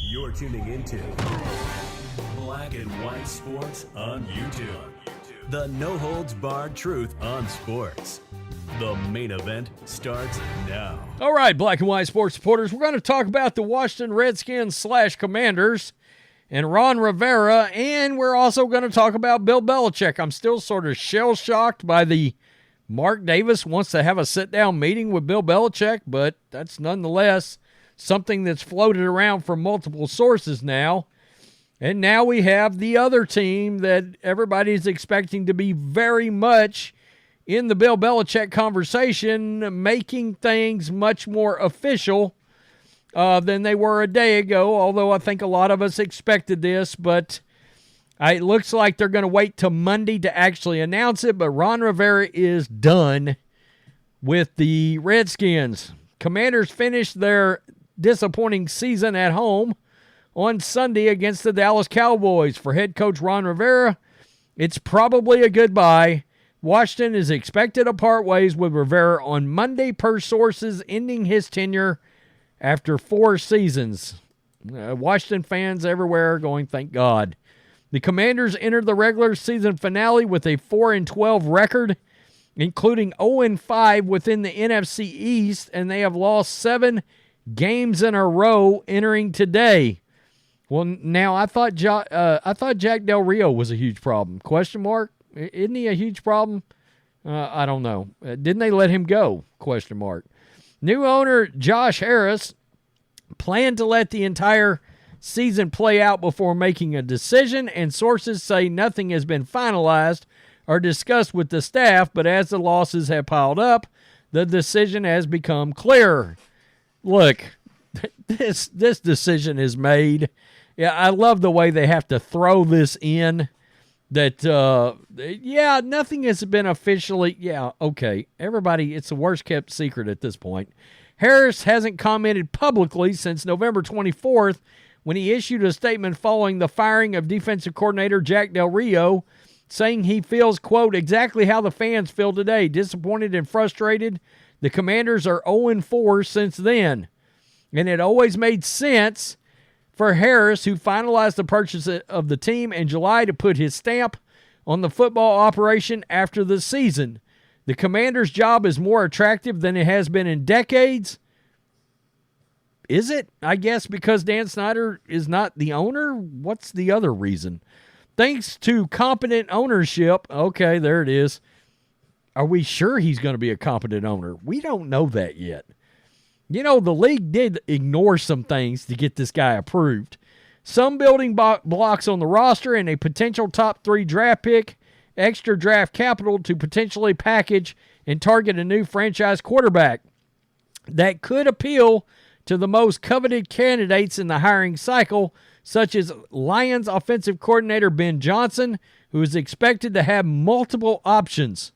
You're tuning into Black and White Sports on YouTube. The no-holds-barred truth on sports. The main event starts now. All right, Black and White Sports supporters, we're going to talk about the Washington Redskins / Commanders and Ron Rivera, and we're also going to talk about Bill Belichick. I'm still sort of shell-shocked by the Mark Davis wants to have a sit-down meeting with Bill Belichick, but that's nonetheless something that's floated around from multiple sources now. And now we have the other team that everybody's expecting to be very much in the Bill Belichick conversation, making things much more official than they were a day ago, although I think a lot of us expected this, but it looks like they're going to wait till Monday to actually announce it, but Ron Rivera is done with the Redskins. Commanders finished their disappointing season at home on Sunday against the Dallas Cowboys. For head coach Ron Rivera, it's probably a goodbye. Washington is expected to part ways with Rivera on Monday per sources, ending his tenure after 4 seasons. Washington fans everywhere are going, thank God. The Commanders entered the regular season finale with a 4-12 record, including 0-5 within the NFC East, and they have lost 7 games in a row entering today. Well, now I thought Jack Del Rio was a huge problem. Question mark? Isn't he a huge problem? I don't know. Didn't they let him go? Question mark. New owner Josh Harris planned to let the entire season play out before making a decision, and sources say nothing has been finalized or discussed with the staff, but as the losses have piled up, the decision has become clearer. Look, this decision is made. Yeah, I love the way they have to throw this in that, nothing has been officially, okay. Everybody, it's the worst kept secret at this point. Harris hasn't commented publicly since November 24th when he issued a statement following the firing of defensive coordinator Jack Del Rio, saying he feels, quote, exactly how the fans feel today, disappointed and frustrated. The Commanders are 0-4 since then. And it always made sense for Harris, who finalized the purchase of the team in July, to put his stamp on the football operation after the season. The Commanders' job is more attractive than it has been in decades. Is it? I guess because Dan Snyder is not the owner? What's the other reason? Thanks to competent ownership. Okay, there it is. Are we sure he's going to be a competent owner? We don't know that yet. You know, the league did ignore some things to get this guy approved. Some building blocks on the roster and a potential top 3 draft pick, extra draft capital to potentially package and target a new franchise quarterback that could appeal to the most coveted candidates in the hiring cycle, such as Lions offensive coordinator Ben Johnson, who is expected to have multiple options.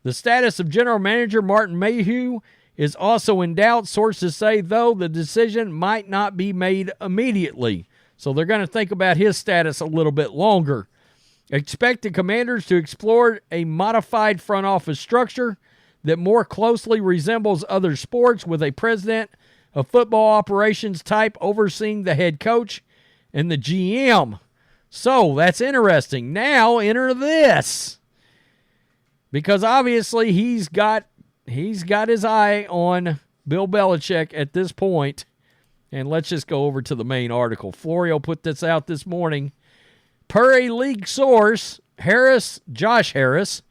The status of general manager Martin Mayhew is also in doubt. Sources say, though, the decision might not be made immediately. So they're going to think about his status a little bit longer. Expect the Commanders to explore a modified front office structure that more closely resembles other sports, with a president of football operations type overseeing the head coach and the GM. So that's interesting. Now enter this, because obviously he's got his eye on Bill Belichick at this point. And let's just go over to the main article. Florio put this out this morning. Per a league source, Josh Harris,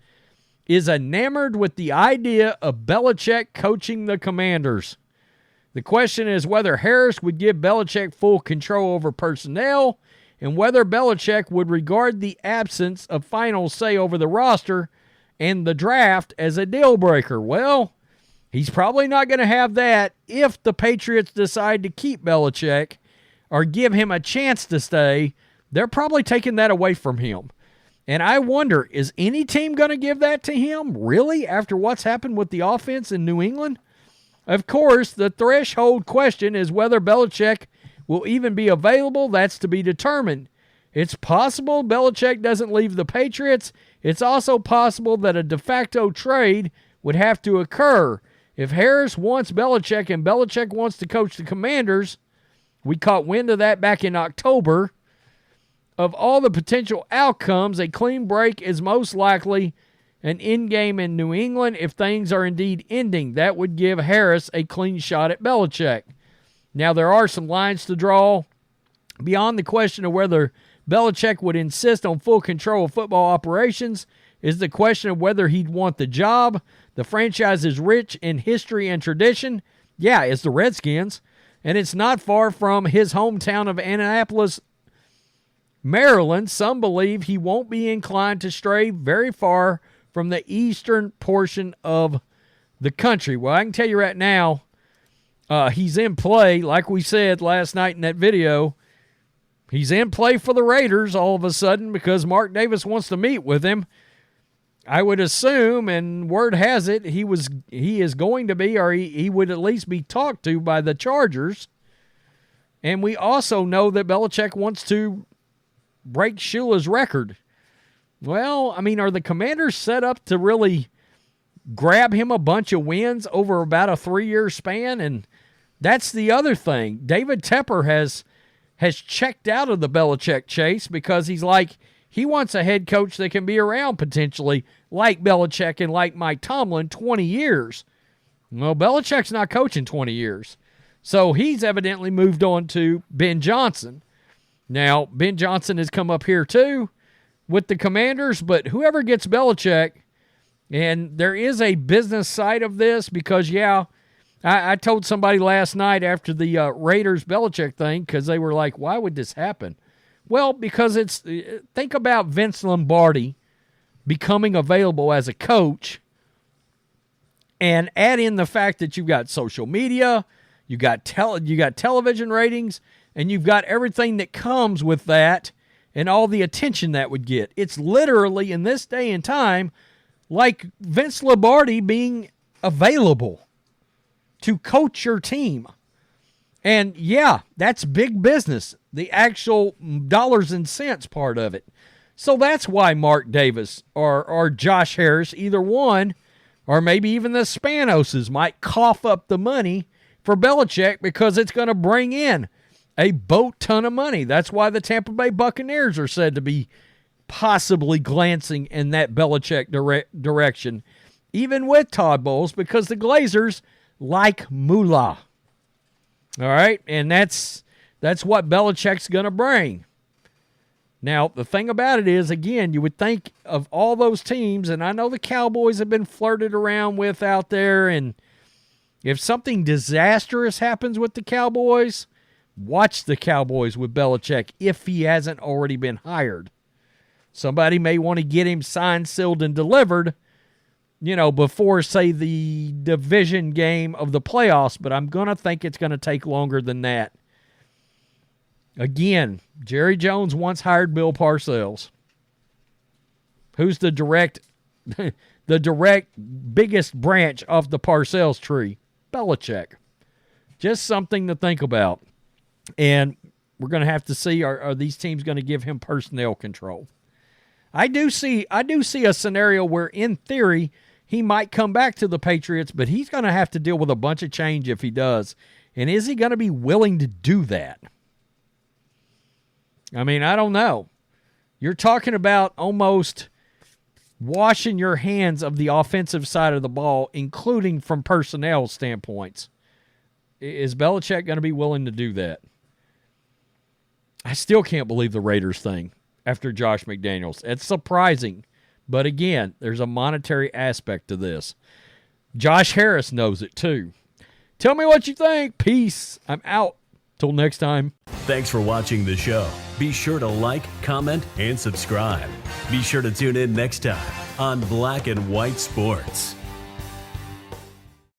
is enamored with the idea of Belichick coaching the Commanders. The question is whether Harris would give Belichick full control over personnel and whether Belichick would regard the absence of final say over the roster and the draft as a deal breaker. Well, he's probably not going to have that if the Patriots decide to keep Belichick or give him a chance to stay. They're probably taking that away from him. And I wonder, is any team going to give that to him, really, after what's happened with the offense in New England? Of course, the threshold question is whether Belichick will even be available. That's to be determined. It's possible Belichick doesn't leave the Patriots. It's also possible that a de facto trade would have to occur. If Harris wants Belichick and Belichick wants to coach the Commanders, we caught wind of that back in October. Of all the potential outcomes, a clean break is most likely an end game in New England if things are indeed ending. That would give Harris a clean shot at Belichick. Now, there are some lines to draw. Beyond the question of whether Belichick would insist on full control of football operations is the question of whether he'd want the job. The franchise is rich in history and tradition. Yeah, it's the Redskins. And it's not far from his hometown of Annapolis, Maryland. Some believe he won't be inclined to stray very far from the eastern portion of the country. Well, I can tell you right now, he's in play, like we said last night in that video. He's in play for the Raiders all of a sudden because Mark Davis wants to meet with him. I would assume, and word has it, he is going to be, or he would at least be talked to by the Chargers. And we also know that Belichick wants to break Shula's record. Well, I mean, are the Commanders set up to really grab him a bunch of wins over about a 3-year span? And that's the other thing. David Tepper has checked out of the Belichick chase because he's like, he wants a head coach that can be around potentially like Belichick and like Mike Tomlin 20 years. Well, Belichick's not coaching 20 years. So he's evidently moved on to Ben Johnson. Now, Ben Johnson has come up here too with the Commanders, but whoever gets Belichick, and there is a business side of this because, yeah, I told somebody last night after the Raiders-Belichick thing because they were like, why would this happen? Well, because think about Vince Lombardi becoming available as a coach and add in the fact that you've got social media, you got television ratings, and you've got everything that comes with that and all the attention that would get. It's literally, in this day and time, like Vince Lombardi being available to coach your team. And yeah, that's big business, the actual dollars and cents part of it. So that's why Mark Davis or Josh Harris, either one, or maybe even the Spanoses might cough up the money for Belichick because it's going to bring in a boat ton of money. That's why the Tampa Bay Buccaneers are said to be possibly glancing in that Belichick direction, even with Todd Bowles, because the Glazers like moolah. All right, and that's what Belichick's going to bring. Now, the thing about it is, again, you would think of all those teams, and I know the Cowboys have been flirted around with out there, and if something disastrous happens with the Cowboys, watch the Cowboys with Belichick if he hasn't already been hired. Somebody may want to get him signed, sealed, and delivered, before, say, the division game of the playoffs, but I'm going to think it's going to take longer than that. Again, Jerry Jones once hired Bill Parcells. Who's the direct biggest branch of the Parcells tree? Belichick. Just something to think about. And we're going to have to see, are these teams going to give him personnel control? I do see a scenario where, in theory, he might come back to the Patriots, but he's going to have to deal with a bunch of change if he does. And is he going to be willing to do that? I mean, I don't know. You're talking about almost washing your hands of the offensive side of the ball, including from personnel standpoints. Is Belichick going to be willing to do that? I still can't believe the Raiders thing after Josh McDaniels. It's surprising. But again, there's a monetary aspect to this. Josh Harris knows it too. Tell me what you think. Peace. I'm out. Till next time. Thanks for watching the show. Be sure to like, comment, and subscribe. Be sure to tune in next time on Black and White Sports.